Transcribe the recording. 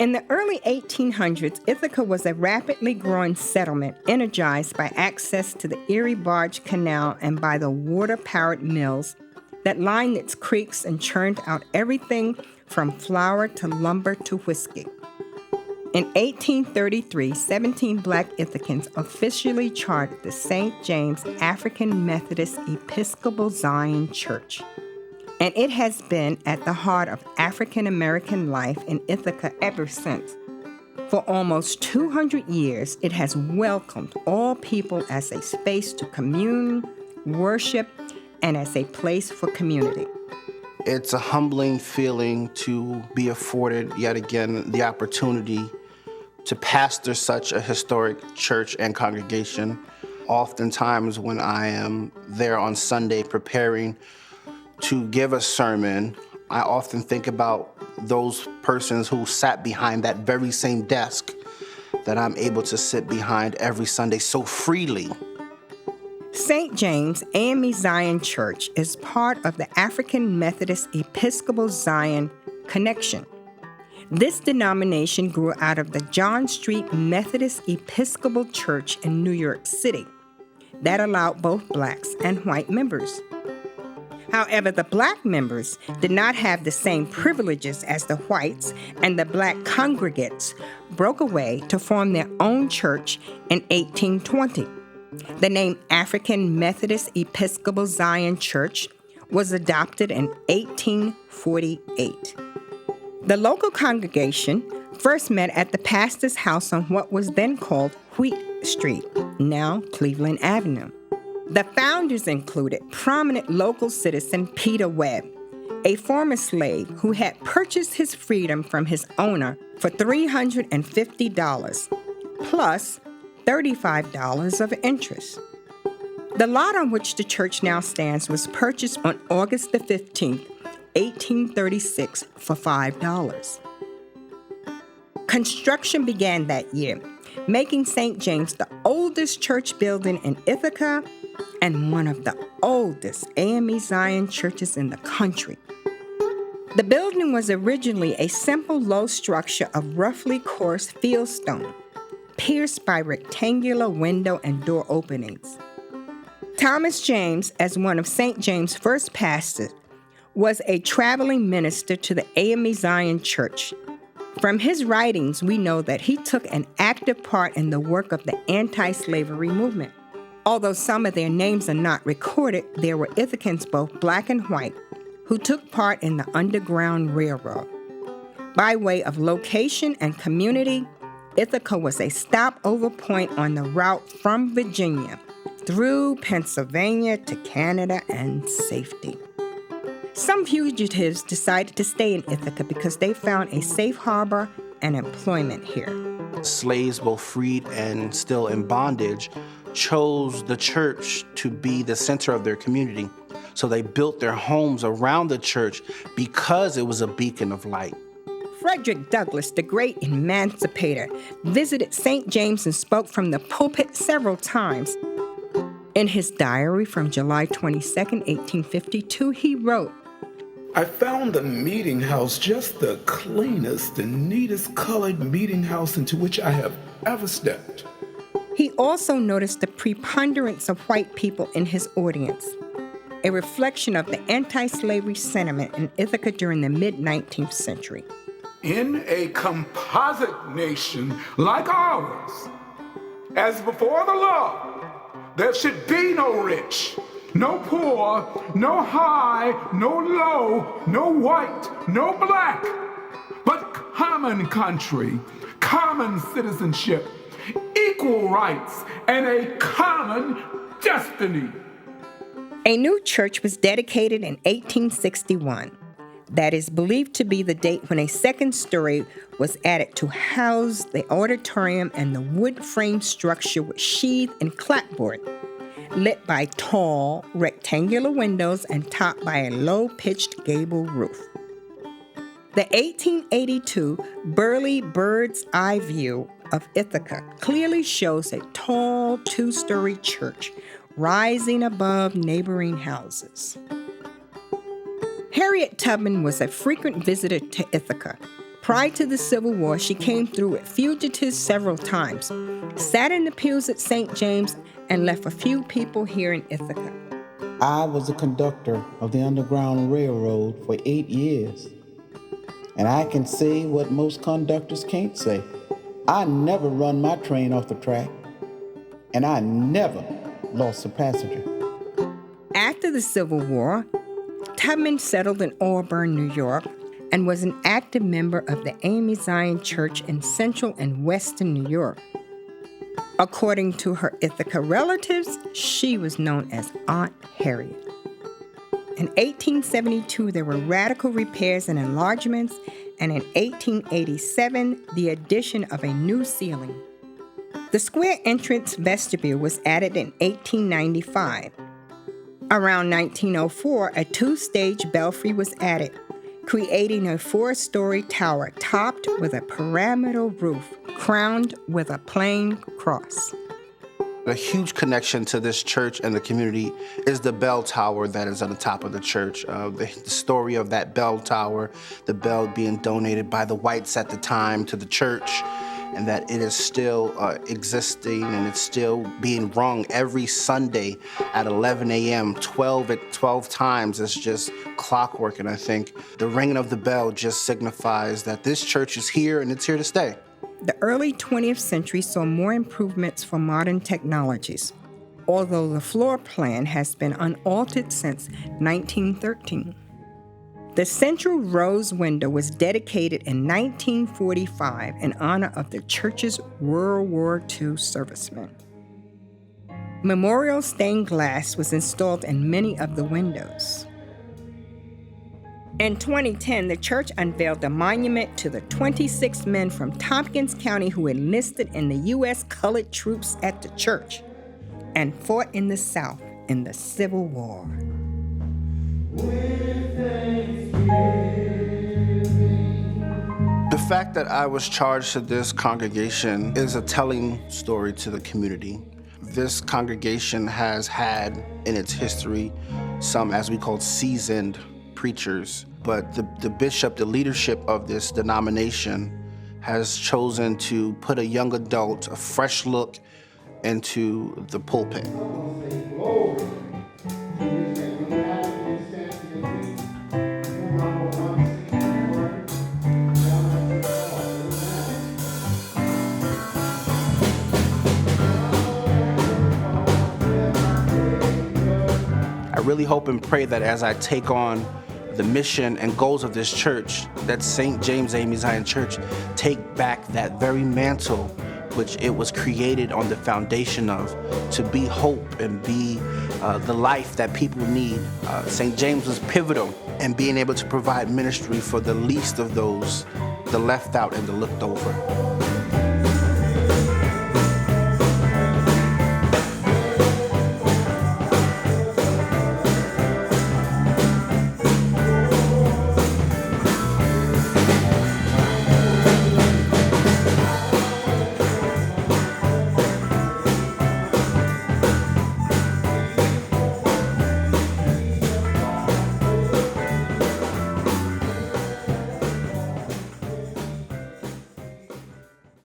In the early 1800s, Ithaca was a rapidly growing settlement energized by access to the Erie Barge Canal and by the water-powered mills that lined its creeks and churned out everything from flour to lumber to whiskey. In 1833, 17 Black Ithacans officially chartered the St. James African Methodist Episcopal Zion Church, and it has been at the heart of African American life in Ithaca ever since. For almost 200 years, it has welcomed all people as a space to commune, worship, and as a place for community. It's a humbling feeling to be afforded, yet again, the opportunity to pastor such a historic church and congregation. Oftentimes when I am there on Sunday preparing to give a sermon, I often think about those persons who sat behind that very same desk that I'm able to sit behind every Sunday so freely. St. James A.M.E. Zion Church is part of the African Methodist Episcopal Zion Connection. This denomination grew out of the John Street Methodist Episcopal Church in New York City that allowed both blacks and white members. However, the black members did not have the same privileges as the whites, and the black congregates broke away to form their own church in 1820. The name African Methodist Episcopal Zion Church was adopted in 1848. The local congregation first met at the pastor's house on what was then called Wheat Street, now Cleveland Avenue. The founders included prominent local citizen Peter Webb, a former slave who had purchased his freedom from his owner for $350, plus $35 of interest. The lot on which the church now stands was purchased on August the 15th, 1836 for $5. Construction began that year, making St. James the oldest church building in Ithaca and one of the oldest AME Zion churches in the country. The building was originally a simple low structure of roughly coarse fieldstone, pierced by rectangular window and door openings. Thomas James, as one of St. James' first pastors, was a traveling minister to the A.M.E. Zion Church. From his writings, we know that he took an active part in the work of the anti-slavery movement. Although some of their names are not recorded, there were Ithacans, both black and white, who took part in the Underground Railroad. By way of location and community, Ithaca was a stopover point on the route from Virginia through Pennsylvania to Canada and safety. Some fugitives decided to stay in Ithaca because they found a safe harbor and employment here. Slaves, both freed and still in bondage, chose the church to be the center of their community. So they built their homes around the church because it was a beacon of light. Frederick Douglass, the great emancipator, visited St. James and spoke from the pulpit several times. In his diary from July 22, 1852, he wrote, I found the meeting house just the cleanest and neatest colored meeting house into which I have ever stepped. He also noticed the preponderance of white people in his audience, a reflection of the anti-slavery sentiment in Ithaca during the mid-19th century. In a composite nation like ours, as before the law, there should be no rich, no poor, no high, no low, no white, no black, but common country, common citizenship, equal rights, and a common destiny. A new church was dedicated in 1861. That is believed to be the date when a second story was added to house the auditorium and the wood frame structure with sheath and clapboard, lit by tall, rectangular windows and topped by a low-pitched gable roof. The 1882 Burley Bird's Eye view of Ithaca clearly shows a tall two-story church rising above neighboring houses. Harriet Tubman was a frequent visitor to Ithaca, Prior to the Civil War, she came through with fugitives several times, sat in the pews at St. James, and left a few people here in Ithaca. I was a conductor of the Underground Railroad for 8 years, and I can say what most conductors can't say. I never run my train off the track, and I never lost a passenger. After the Civil War, Tubman settled in Auburn, New York, and was an active member of the A.M.E Zion Church in Central and Western New York. According to her Ithaca relatives, she was known as Aunt Harriet. In 1872, there were radical repairs and enlargements, and in 1887, the addition of a new ceiling. The square entrance vestibule was added in 1895. Around 1904, a two-stage belfry was added, creating a 4-story tower topped with a pyramidal roof crowned with a plain cross. A huge connection to this church and the community is the bell tower that is on the top of the church. The story of that bell tower, the bell being donated by the whites at the time to the church, and that it is still existing and it's still being rung every Sunday at 11 a.m., 12 times. It's just clockwork, and I think the ringing of the bell just signifies that this church is here and it's here to stay. The early 20th century saw more improvements for modern technologies, although the floor plan has been unaltered since 1913. The central rose window was dedicated in 1945 in honor of the church's World War II servicemen. Memorial stained glass was installed in many of the windows. In 2010, the church unveiled a monument to the 26 men from Tompkins County who enlisted in the U.S. colored troops at the church and fought in the South in the Civil War. The fact that I was charged to this congregation is a telling story to the community. This congregation has had in its history some, as we call, seasoned preachers, but the bishop, the leadership of this denomination, has chosen to put a young adult, a fresh look into the pulpit. I really hope and pray that as I take on the mission and goals of this church, that St. James A.M.E Zion Church take back that very mantle which it was created on the foundation of, to be hope and be the life that people need. St. James was pivotal in being able to provide ministry for the least of those, the left out and the looked over.